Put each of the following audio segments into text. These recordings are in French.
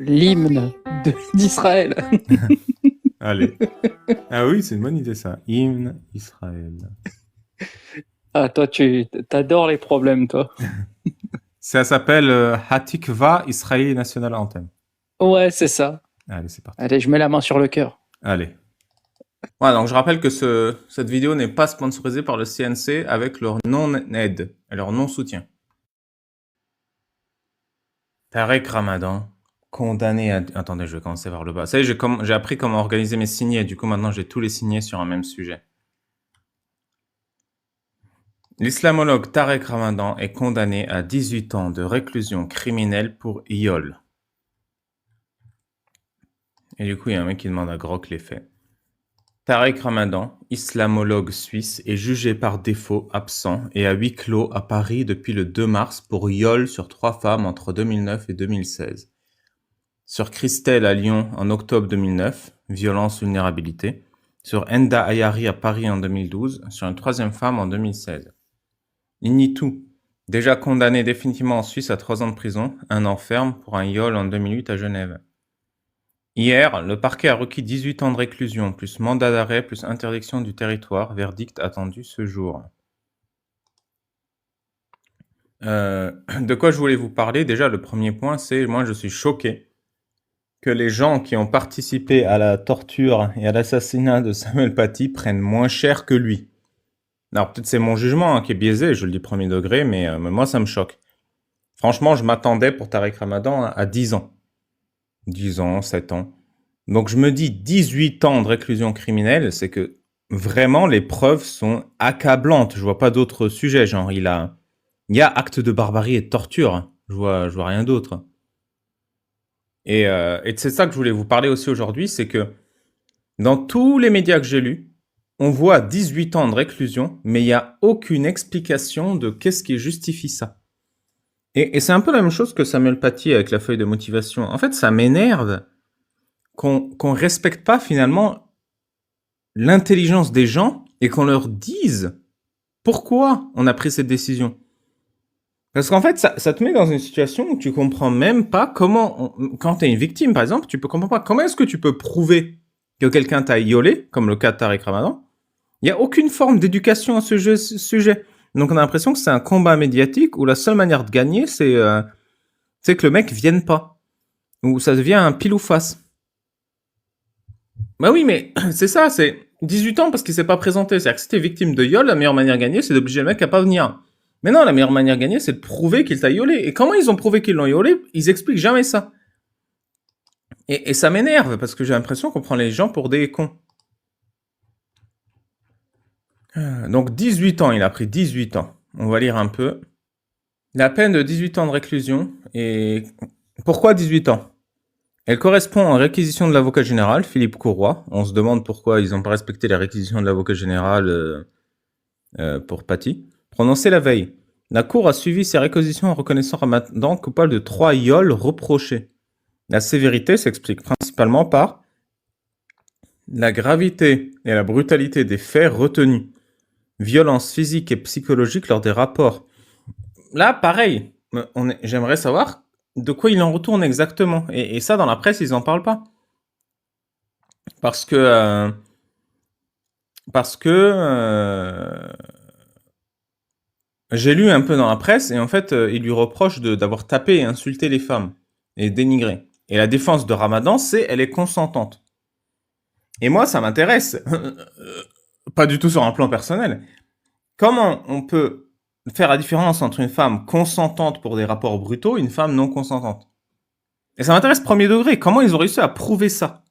L'hymne d'Israël. Allez. Ah oui, c'est une bonne idée ça. Hymne Israël. Ah, toi, tu t'adores les problèmes, toi. Ça s'appelle Hatikva Israeli National Anthem. Ouais, c'est ça. Allez, c'est parti. Allez, je mets la main sur le cœur. Allez. Voilà, donc je rappelle que cette vidéo n'est pas sponsorisée par le CNC avec leur non-aide et leur non-soutien. Tarek Ramadan, condamné à... Attendez, je vais commencer par le bas. Ça y est, j'ai appris comment organiser mes signets. Du coup, maintenant, j'ai tous les signets sur un même sujet. L'islamologue Tarek Ramadan est condamné à 18 ans de réclusion criminelle pour iol. Et du coup, il y a un mec qui demande à Grok les faits. Tarek Ramadan, islamologue suisse, est jugé par défaut absent et à huis clos à Paris depuis le 2 mars pour iol sur 3 femmes entre 2009 et 2016. Sur Christelle à Lyon en octobre 2009, violence, vulnérabilité. Sur Enda Ayari à Paris en 2012, sur une troisième femme en 2016. Il nie tout. Déjà condamné définitivement en Suisse à 3 ans de prison, 1 an ferme pour un iol en 2008 à Genève. Hier, le parquet a requis 18 ans de réclusion, plus mandat d'arrêt, plus interdiction du territoire, verdict attendu ce jour. De quoi je voulais vous parler? Déjà, le premier point, c'est moi je suis choqué que les gens qui ont participé à la torture et à l'assassinat de Samuel Paty prennent moins cher que lui. Alors peut-être c'est mon jugement qui est biaisé, je le dis premier degré, mais moi ça me choque. Franchement, je m'attendais pour Tarek Ramadan à 10 ans. 10 ans, 7 ans. Donc je me dis 18 ans de réclusion criminelle, c'est que vraiment les preuves sont accablantes. Je vois pas d'autres sujets, genre il y a acte de barbarie et de torture. Je vois rien d'autre. Et c'est ça que je voulais vous parler aussi aujourd'hui, c'est que dans tous les médias que j'ai lus, on voit 18 ans de réclusion, mais il n'y a aucune explication de qu'est-ce qui justifie ça. Et c'est un peu la même chose que Samuel Paty avec la feuille de motivation. En fait, ça m'énerve qu'on respecte pas finalement l'intelligence des gens et qu'on leur dise pourquoi on a pris cette décision. Parce qu'en fait, ça te met dans une situation où tu comprends même pas comment, quand tu es une victime par exemple, tu peux comprendre pas comment est-ce que tu peux prouver que quelqu'un t'a iolé, comme le cas de Tarek Ramadan. Il n'y a aucune forme d'éducation à ce sujet. Donc on a l'impression que c'est un combat médiatique où la seule manière de gagner, c'est que le mec vienne pas. Ou ça devient un pile ou face. Bah oui, mais c'est ça, c'est 18 ans parce qu'il s'est pas présenté. C'est-à-dire que si t'es victime de viol, la meilleure manière de gagner, c'est d'obliger le mec à pas venir. Mais non, la meilleure manière de gagner, c'est de prouver qu'il t'a iolé. Et comment ils ont prouvé qu'ils l'ont iolé? Ils expliquent jamais ça. Et ça m'énerve parce que j'ai l'impression qu'on prend les gens pour des cons. Donc 18 ans, il a pris 18 ans. On va lire un peu. La peine de 18 ans de réclusion et... Pourquoi 18 ans? Elle correspond à la réquisition de l'avocat général, Philippe Courroy. On se demande pourquoi ils n'ont pas respecté la réquisition de l'avocat général pour Paty. Prononcée la veille. La Cour a suivi ces réquisitions en reconnaissant Ramadan coupable de 3 iols reprochés. La sévérité s'explique principalement par la gravité et la brutalité des faits retenus. Violence physique et psychologique lors des rapports. Là, pareil, j'aimerais savoir de quoi il en retourne exactement. Et ça, dans la presse, ils en parlent pas. Parce que j'ai lu un peu dans la presse et en fait, ils lui reprochent d'avoir tapé et insulté les femmes et dénigré. Et la défense de Ramadan, c'est elle est consentante. Et moi, ça m'intéresse. Pas du tout sur un plan personnel. Comment on peut faire la différence entre une femme consentante pour des rapports brutaux et une femme non consentante? Et ça m'intéresse premier degré. Comment ils ont réussi à prouver ça?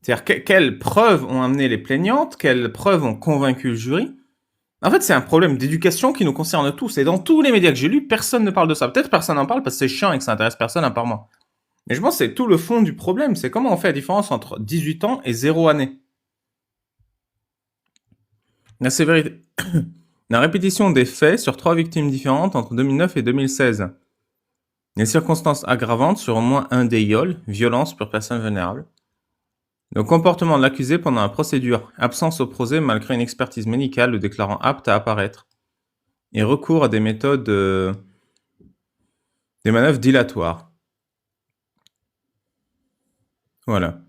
C'est-à-dire, quelles preuves ont amené les plaignantes? Quelles preuves ont convaincu le jury? En fait, c'est un problème d'éducation qui nous concerne tous. Et dans tous les médias que j'ai lus, personne ne parle de ça. Peut-être personne n'en parle parce que c'est chiant et que ça intéresse personne à part moi. Mais je pense que c'est tout le fond du problème. C'est comment on fait la différence entre 18 ans et 0 année. La sévérité... La répétition des faits sur 3 victimes différentes entre 2009 et 2016. Les circonstances aggravantes sur au moins un des iols, violence pour personnes vulnérables. Le comportement de l'accusé pendant la procédure, absence au procès malgré une expertise médicale le déclarant apte à apparaître. Et recours à des méthodes, des manœuvres dilatoires. Voilà.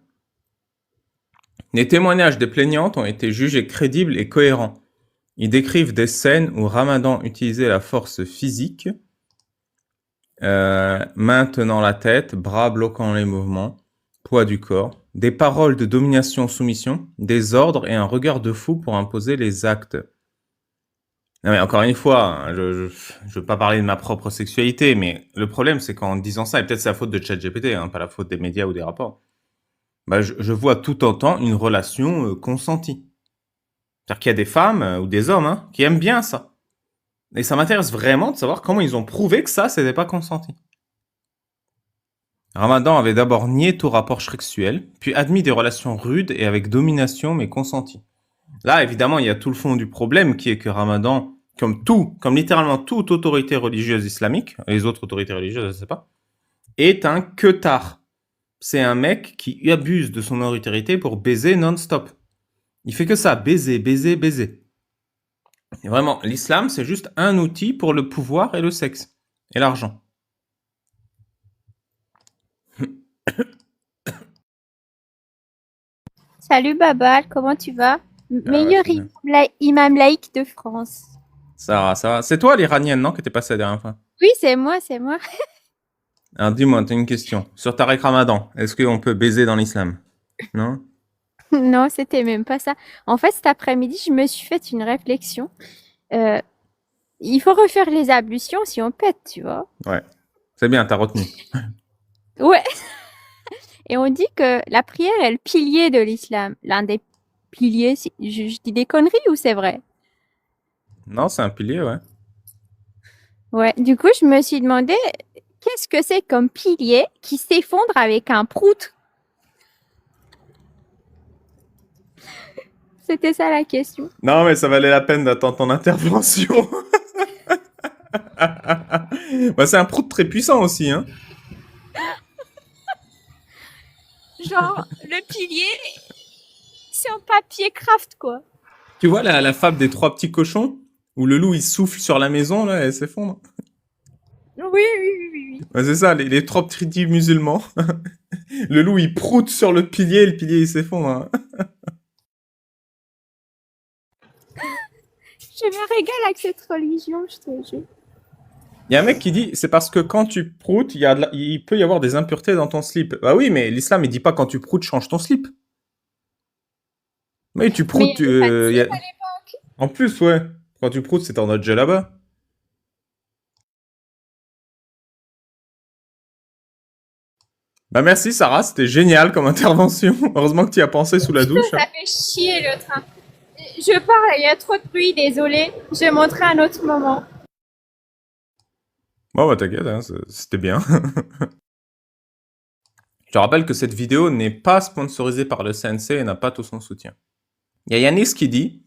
Les témoignages des plaignantes ont été jugés crédibles et cohérents. Ils décrivent des scènes où Ramadan utilisait la force physique, main tenant la tête, bras bloquant les mouvements, poids du corps, des paroles de domination-soumission, des ordres et un regard de fou pour imposer les actes. Non mais encore une fois, hein, je veux pas parler de ma propre sexualité, mais le problème c'est qu'en disant ça, et peut-être c'est la faute de ChatGPT, hein, pas la faute des médias ou des rapports, bah je vois tout autant une relation consentie. C'est-à-dire qu'il y a des femmes ou des hommes hein, qui aiment bien ça. Et ça m'intéresse vraiment de savoir comment ils ont prouvé que ça, c'était pas consenti. Ramadan avait d'abord nié tout rapport sexuel, puis admis des relations rudes et avec domination mais consenties. Là, évidemment, il y a tout le fond du problème qui est que Ramadan, comme littéralement toute autorité religieuse islamique, les autres autorités religieuses, je sais pas, est un queutard. C'est un mec qui abuse de son autorité pour baiser non-stop. Il fait que ça, baiser, baiser, baiser. Et vraiment, l'islam, c'est juste un outil pour le pouvoir et le sexe. Et l'argent. Salut Babal, comment tu vas? Meilleur très bien. imam laïque de France. Ça va, ça va. C'est toi l'iranienne, non, qui était passée la dernière fois? Oui, c'est moi, c'est moi. Alors dis-moi, t'as une question. Sur Tariq Ramadan, est-ce qu'on peut baiser dans l'islam? Non? Non, c'était même pas ça. En fait, cet après-midi, je me suis fait une réflexion. Euh, il faut refaire les ablutions si on pète, tu vois. Ouais. C'est bien, t'as retenu. Ouais. Et on dit que la prière est le pilier de l'islam. L'un des piliers, je dis des conneries ou c'est vrai? Non, c'est un pilier, ouais. Ouais. Du coup, je me suis demandé, qu'est-ce que c'est comme pilier qui s'effondre avec un prout? C'était ça la question. Non, mais ça valait la peine d'attendre ton intervention. Bah, c'est un prout très puissant aussi, hein. Genre, le pilier, c'est en papier craft, quoi. Tu vois la fable des trois petits cochons? Où le loup il souffle sur la maison, là, et elle s'effondre. Oui. Ouais, c'est ça, les trois petits musulmans. Le loup il proute sur le pilier il s'effondre. Hein. Je me régale avec cette religion, je te jure. Il y a un mec qui dit, c'est parce que quand tu proutes, il peut y avoir des impuretés dans ton slip. Bah oui, mais l'islam il dit pas quand tu proutes, change ton slip. Mais tu Mais proutes, il n'y avait pas de slip à l'époque. En plus, ouais. Quand tu proutes, c'est en mode là-bas. Bah merci Sarah, c'était génial comme intervention. Heureusement que tu y as pensé sous la douche. Ça fait chier le train. Je parle, il y a trop de bruit, désolé. Je vais montrer à un autre moment. Bon bah t'inquiète, hein, c'était bien. Je te rappelle que cette vidéo n'est pas sponsorisée par le CNC et n'a pas tout son soutien. Il y a Yanis qui dit,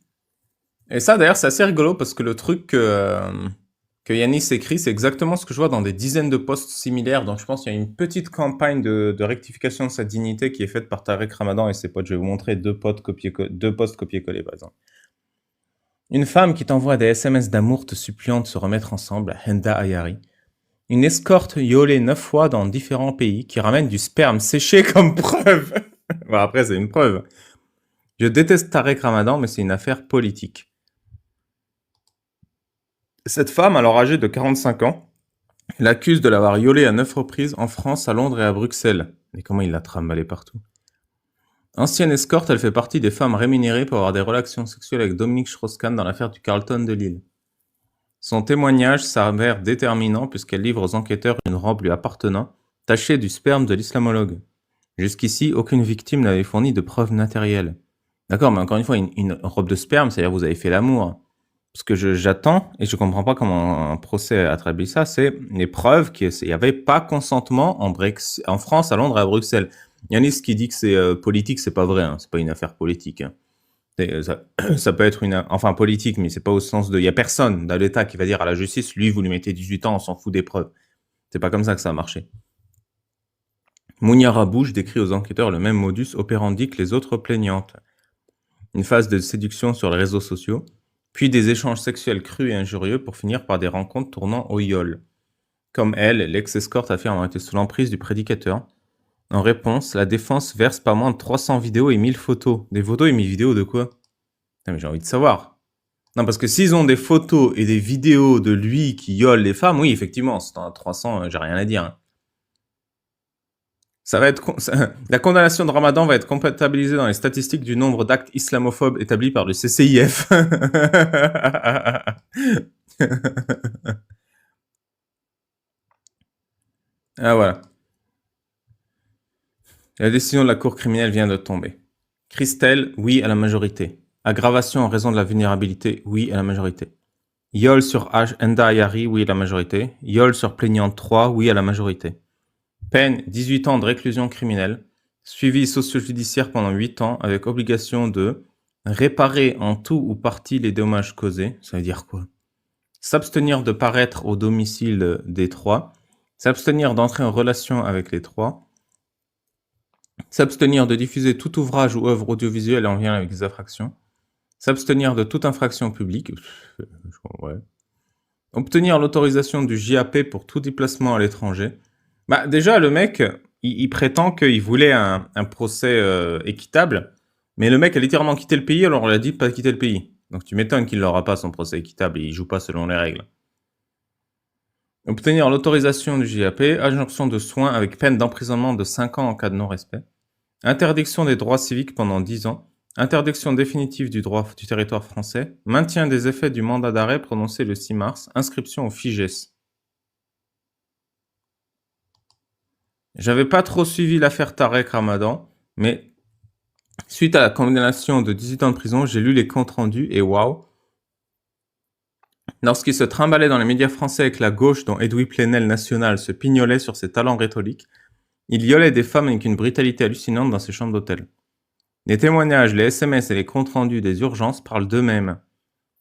et ça d'ailleurs c'est assez rigolo parce que le truc que Yanis écrit, c'est exactement ce que je vois dans des dizaines de posts similaires, donc je pense qu'il y a une petite campagne de rectification de sa dignité qui est faite par Tariq Ramadan et ses potes. Je vais vous montrer deux posts copier-coller par exemple. Une femme qui t'envoie des SMS d'amour te suppliant de se remettre ensemble, Henda Ayari. Une escorte violée 9 fois dans différents pays qui ramène du sperme séché comme preuve. Bon, après, c'est une preuve. Je déteste Tariq Ramadan, mais c'est une affaire politique. Cette femme, alors âgée de 45 ans, l'accuse de l'avoir violée à 9 reprises en France, à Londres et à Bruxelles. Mais comment il l'a trimballée partout? Ancienne escorte, elle fait partie des femmes rémunérées pour avoir des relations sexuelles avec Dominique Strauss-Kahn dans l'affaire du Carlton de Lille. Son témoignage s'avère déterminant puisqu'elle livre aux enquêteurs une robe lui appartenant, tachée du sperme de l'islamologue. Jusqu'ici, aucune victime n'avait fourni de preuves matérielles. D'accord, mais encore une fois, une robe de sperme, c'est-à-dire que vous avez fait l'amour. Ce que j'attends, et je comprends pas comment un procès a traduit ça, c'est les preuves qu'il n'y avait pas consentement en France, à Londres et à Bruxelles. Yanis qui dit que c'est politique, c'est pas vrai, hein, c'est pas une affaire politique. Hein. Ça peut être enfin politique, mais c'est pas au sens de, il y a personne dans l'État qui va dire à la justice, lui vous lui mettez 18 ans, on s'en fout des preuves. C'est pas comme ça que ça a marché. Mounia Rabouche décrit aux enquêteurs le même modus operandi que les autres plaignantes. Une phase de séduction sur les réseaux sociaux, puis des échanges sexuels crus et injurieux pour finir par des rencontres tournant au viol. Comme elle, l'ex-escorte affirme avoir été sous l'emprise du prédicateur, En réponse, la défense verse pas moins de 300 vidéos et 1000 photos. Des photos et 1000 vidéos de quoi? Putain, mais j'ai envie de savoir. Non, parce que s'ils ont des photos et des vidéos de lui qui viole les femmes, oui, effectivement, si t'en as 300, j'ai rien à dire. Hein. Ça va être la condamnation de Ramadan va être comptabilisée dans les statistiques du nombre d'actes islamophobes établis par le CCIF. Ah voilà. La décision de la Cour criminelle vient de tomber. Christelle, oui à la majorité. Aggravation en raison de la vulnérabilité, oui à la majorité. Yol sur Enda Ayari, oui à la majorité. Yol sur plaignante 3, oui à la majorité. Peine, 18 ans de réclusion criminelle. Suivi socio-judiciaire pendant 8 ans avec obligation de réparer en tout ou partie les dommages causés. Ça veut dire quoi? S'abstenir de paraître au domicile des trois. S'abstenir d'entrer en relation avec les trois. S'abstenir de diffuser tout ouvrage ou œuvre audiovisuelle en lien avec des infractions. S'abstenir de toute infraction publique. Ouais. Obtenir l'autorisation du JAP pour tout déplacement à l'étranger. Bah, déjà, le mec, il prétend qu'il voulait un procès équitable, mais le mec a littéralement quitté le pays, alors on lui a dit de pas quitter le pays. Donc tu m'étonnes qu'il n'aura pas son procès équitable et il joue pas selon les règles. Obtenir l'autorisation du JAP, injonction de soins avec peine d'emprisonnement de 5 ans en cas de non-respect. Interdiction des droits civiques pendant 10 ans. Interdiction définitive du droit du territoire français. Maintien des effets du mandat d'arrêt prononcé le 6 mars. Inscription au FIGES. J'avais pas trop suivi l'affaire Tarek Ramadan, mais suite à la condamnation de 18 ans de prison, j'ai lu les comptes rendus et waouh. Lorsqu'il se trimballait dans les médias français avec la gauche dont Edoui Plenel National se pignolait sur ses talents rhétoriques, il violait des femmes avec une brutalité hallucinante dans ses chambres d'hôtel. Les témoignages, les SMS et les comptes rendus des urgences parlent d'eux-mêmes.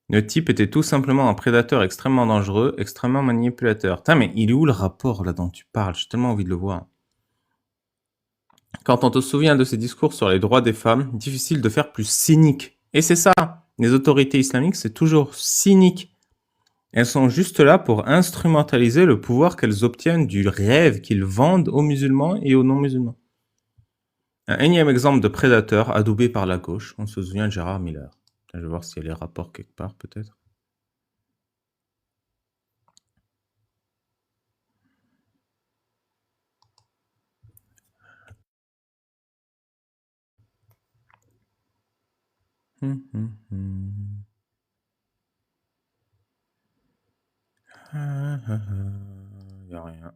Le type était tout simplement un prédateur extrêmement dangereux, extrêmement manipulateur. Putain, mais il est où le rapport là dont tu parles? J'ai tellement envie de le voir. Quand on te souvient de ses discours sur les droits des femmes, difficile de faire plus cynique. Et c'est ça, les autorités islamiques, c'est toujours cynique. Elles sont juste là pour instrumentaliser le pouvoir qu'elles obtiennent du rêve qu'ils vendent aux musulmans et aux non-musulmans. Un énième exemple de prédateur adoubé par la gauche, on se souvient de Gérard Miller. Je vais voir s'il y a les rapports quelque part, peut-être. Il n'y a rien.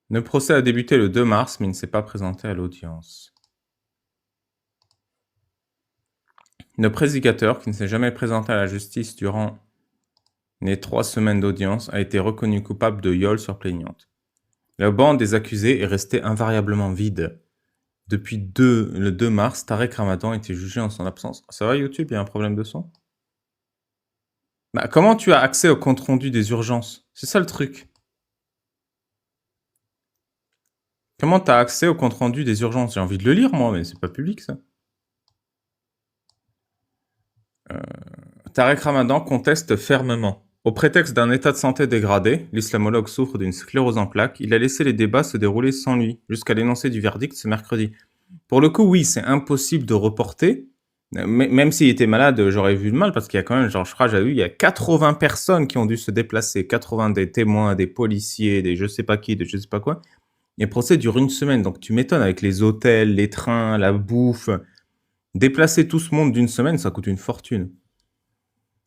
Le procès a débuté le 2 mars, mais il ne s'est pas présenté à l'audience. Le prédicateur, qui ne s'est jamais présenté à la justice durant les 3 semaines d'audience, a été reconnu coupable de viol sur plaignante. Le banc des accusés est resté invariablement vide. Depuis le 2 mars, Tarek Ramadan a été jugé en son absence. Ça va YouTube, il y a un problème de son? Bah, comment tu as accès au compte-rendu des urgences? C'est ça le truc. Comment tu as accès au compte-rendu des urgences? J'ai envie de le lire, moi, mais c'est pas public, ça. Tarek Ramadan conteste fermement. Au prétexte d'un état de santé dégradé, l'islamologue souffre d'une sclérose en plaques, il a laissé les débats se dérouler sans lui, jusqu'à l'énoncé du verdict ce mercredi. Pour le coup, oui, c'est impossible de reporter. Même s'il était malade, j'aurais vu le mal, parce qu'il y a quand même, genre, je crois, j'avais vu, il y a 80 personnes qui ont dû se déplacer, 80 des témoins, des policiers, des je sais pas qui, de je sais pas quoi. Les procès durent une semaine, donc tu m'étonnes, avec les hôtels, les trains, la bouffe. Déplacer tout ce monde d'une semaine, ça coûte une fortune.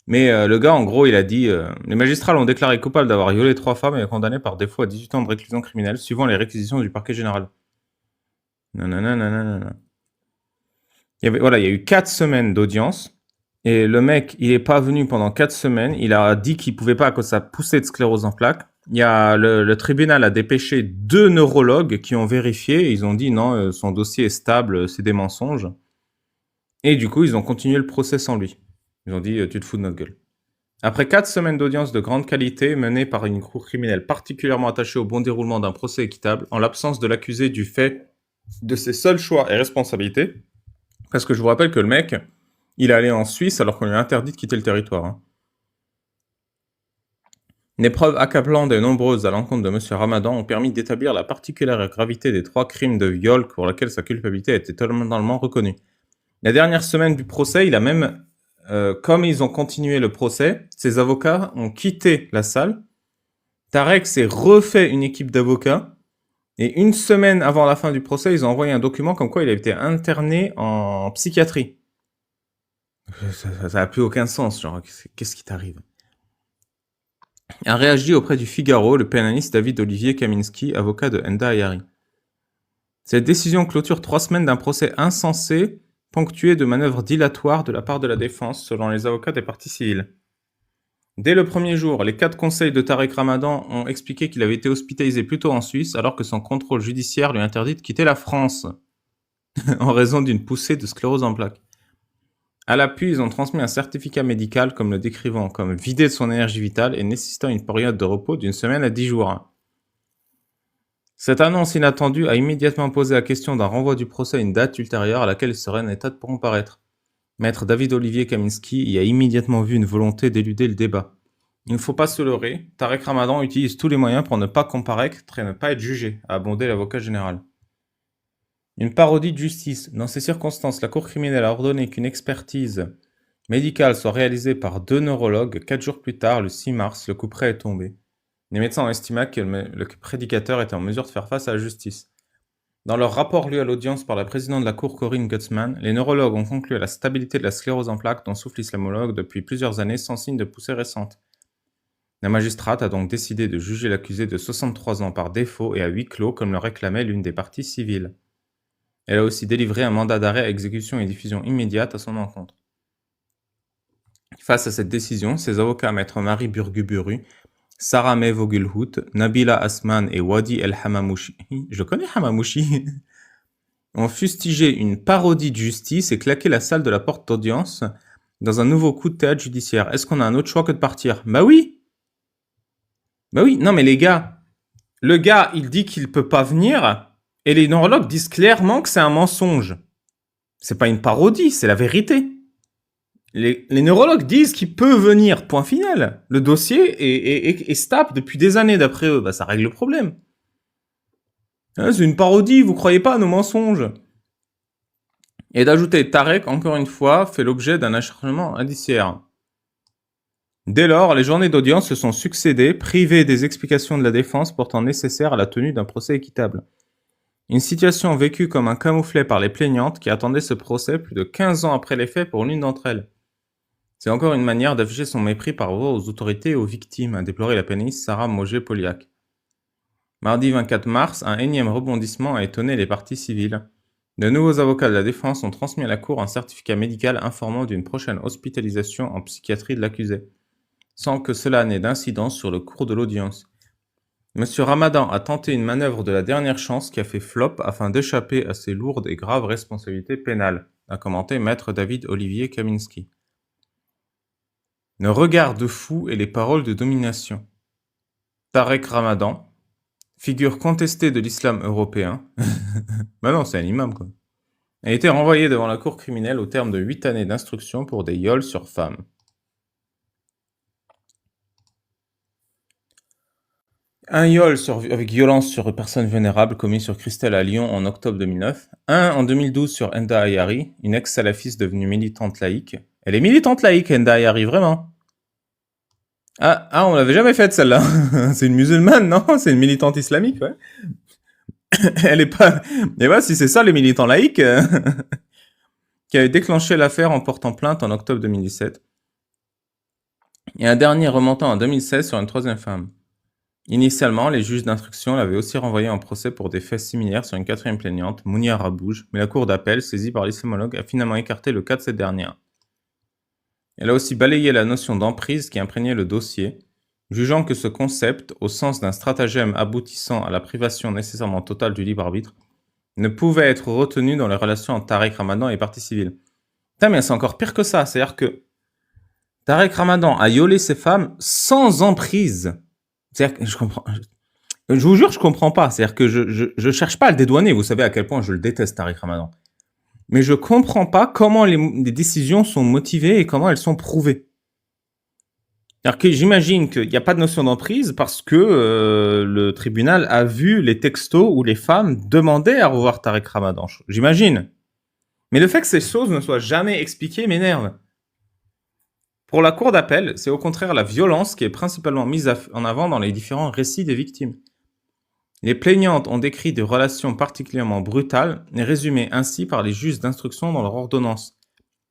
Mais le gars, en gros, il a dit les magistrats l'ont déclaré coupable d'avoir violé 3 femmes et condamné par défaut à 18 ans de réclusion criminelle, suivant les réquisitions du parquet général. Nanana. Il y a eu 4 semaines d'audience. Et le mec, il est pas venu pendant 4 semaines. Il a dit qu'il pouvait pas à cause de sa poussée de sclérose en plaques. Il y a le tribunal a dépêché 2 neurologues qui ont vérifié. Et ils ont dit non, son dossier est stable, c'est des mensonges. Et du coup, ils ont continué le procès sans lui. Ils ont dit tu te fous de notre gueule. Après 4 semaines d'audience de grande qualité menées par une cour criminelle particulièrement attachée au bon déroulement d'un procès équitable, en l'absence de l'accusé du fait de ses seuls choix et responsabilités, parce que je vous rappelle que le mec, il est allé en Suisse alors qu'on lui a interdit de quitter le territoire. Hein. Les preuves accablantes et nombreuses à l'encontre de M. Ramadan ont permis d'établir la particulière gravité des 3 crimes de viol pour lesquels sa culpabilité a été totalement reconnue. La dernière semaine du procès, il a même, comme ils ont continué le procès, ses avocats ont quitté la salle. Tarek s'est refait une équipe d'avocats. Et une semaine avant la fin du procès, ils ont envoyé un document comme quoi il a été interné en psychiatrie. Ça a plus aucun sens, genre, qu'est-ce qui t'arrive? A réagi auprès du Figaro le pénaliste David Olivier Kaminski, avocat de Enda Ayari. Cette décision clôture 3 semaines d'un procès insensé, ponctué de manœuvres dilatoires de la part de la défense, selon les avocats des parties civiles. Dès le premier jour, les 4 conseils de Tarek Ramadan ont expliqué qu'il avait été hospitalisé plus tôt en Suisse, alors que son contrôle judiciaire lui interdit de quitter la France, en raison d'une poussée de sclérose en plaques. À l'appui, ils ont transmis un certificat médical comme le décrivant comme vidé de son énergie vitale et nécessitant une période de repos d'une semaine à 10 jours. Cette annonce inattendue a immédiatement posé la question d'un renvoi du procès à une date ultérieure à laquelle il serait en état de comparaître. Maître David Olivier Kaminski y a immédiatement vu une volonté d'éluder le débat. Il ne faut pas se leurrer, Tarek Ramadan utilise tous les moyens pour ne pas comparaître et ne pas être jugé, a abondé l'avocat général. Une parodie de justice. Dans ces circonstances, la Cour criminelle a ordonné qu'une expertise médicale soit réalisée par 2 neurologues. 4 jours plus tard, le 6 mars, le coup près est tombé. Les médecins ont estimé que le prédicateur était en mesure de faire face à la justice. Dans leur rapport lu à l'audience par la présidente de la Cour, Corinne Gutzmann, les neurologues ont conclu à la stabilité de la sclérose en plaques dont souffre l'islamologue depuis plusieurs années sans signe de poussée récente. La magistrate a donc décidé de juger l'accusé de 63 ans par défaut et à huis clos comme le réclamait l'une des parties civiles. Elle a aussi délivré un mandat d'arrêt à exécution et diffusion immédiate à son encontre. Face à cette décision, ses avocats Maître Marie Burguburu, Sarah May Vogelhout, Nabila Asman et Wadi El Hamamouchi, je connais Hamamouchi, ont fustigé une parodie de justice et claqué la salle de la porte d'audience dans un nouveau coup de théâtre judiciaire. Est-ce qu'on a un autre choix que de partir? Bah oui, non mais les gars, le gars il dit qu'il peut pas venir et les neurologues disent clairement que c'est un mensonge. C'est pas une parodie, c'est la vérité. Les neurologues disent qu'il peut venir, point final. Le dossier est stable depuis des années d'après eux, bah ça règle le problème. Hein, c'est une parodie, vous croyez pas à nos mensonges? Et d'ajouter, Tarek, encore une fois, fait l'objet d'un acharnement indiciaire. Dès lors, les journées d'audience se sont succédées, privées des explications de la défense pourtant nécessaires à la tenue d'un procès équitable. Une situation vécue comme un camouflet par les plaignantes qui attendaient ce procès plus de 15 ans après les faits pour l'une d'entre elles. C'est encore une manière d'afficher son mépris par rapport aux autorités et aux victimes, a déploré la pénaliste Sarah Moget-Poliak. Mardi 24 mars, un énième rebondissement a étonné les parties civiles. De nouveaux avocats de la défense ont transmis à la Cour un certificat médical informant d'une prochaine hospitalisation en psychiatrie de l'accusé, sans que cela n'ait d'incidence sur le cours de l'audience. Monsieur Ramadan a tenté une manœuvre de la dernière chance qui a fait flop afin d'échapper à ses lourdes et graves responsabilités pénales, a commenté Maître David Olivier Kaminski. Le regard de fou et les paroles de domination. Tarek Ramadan, figure contestée de l'islam européen, bah non, c'est un imam quoi, a été renvoyé devant la cour criminelle au terme de 8 années d'instruction pour des viols sur femmes. Un viol avec violence sur personne vulnérable commis sur Christelle à Lyon en octobre 2009. Un en 2012 sur Enda Ayari, une ex-salafiste devenue militante laïque. Elle est militante laïque, Enda Ayari, vraiment. Ah, on l'avait jamais faite celle-là. C'est une musulmane, non? C'est une militante islamique, ouais. Elle est pas... Et voilà, si c'est ça les militants laïques, qui avait déclenché l'affaire en portant plainte en octobre 2017. Et un dernier remontant en 2016 sur une troisième femme. Initialement, les juges d'instruction l'avaient aussi renvoyé en procès pour des faits similaires sur une quatrième plaignante, Mounia Rabouj, mais la cour d'appel, saisie par l'islamologue, a finalement écarté le cas de cette dernière. Elle a aussi balayé la notion d'emprise qui imprégnait le dossier, jugeant que ce concept, au sens d'un stratagème aboutissant à la privation nécessairement totale du libre arbitre, ne pouvait être retenu dans les relations entre Tarek Ramadan et les parties civiles. Putain, mais c'est encore pire que ça, c'est-à-dire que Tarek Ramadan a violé ces femmes sans emprise. C'est-à-dire que je vous jure, je comprends pas. C'est-à-dire que je cherche pas à le dédouaner. Vous savez à quel point je le déteste, Tarek Ramadan. Mais je comprends pas comment les décisions sont motivées et comment elles sont prouvées. Alors que j'imagine qu'il n'y a pas de notion d'emprise parce que le tribunal a vu les textos où les femmes demandaient à revoir Tarek Ramadan. J'imagine. Mais le fait que ces choses ne soient jamais expliquées m'énerve. Pour la cour d'appel, c'est au contraire la violence qui est principalement mise en avant dans les différents récits des victimes. Les plaignantes ont décrit des relations particulièrement brutales, résumées ainsi par les juges d'instruction dans leur ordonnance.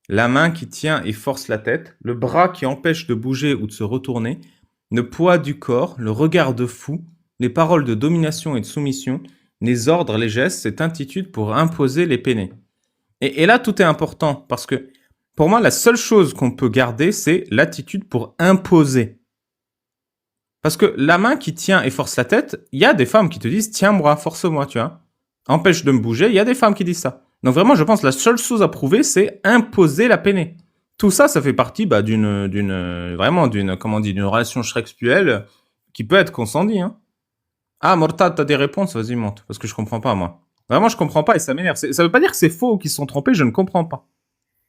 La main qui tient et force la tête, le bras qui empêche de bouger ou de se retourner, le poids du corps, le regard de fou, les paroles de domination et de soumission, les ordres, les gestes, cette attitude pour imposer les peiner. Et là, tout est important, parce que pour moi, la seule chose qu'on peut garder, c'est l'attitude pour imposer. Parce que la main qui tient et force la tête, il y a des femmes qui te disent « Tiens-moi, force-moi, tu vois. Empêche de me bouger », il y a des femmes qui disent ça. Donc vraiment, je pense que la seule chose à prouver, c'est imposer la peiner. Tout ça, ça fait partie d'une relation sexuelle qui peut être consentie. Hein. Ah, Mortad, t'as des réponses? Vas-y, monte. Parce que je comprends pas, moi. Vraiment, je comprends pas et ça m'énerve. Ça veut pas dire que c'est faux ou qu'ils se sont trompés, je ne comprends pas.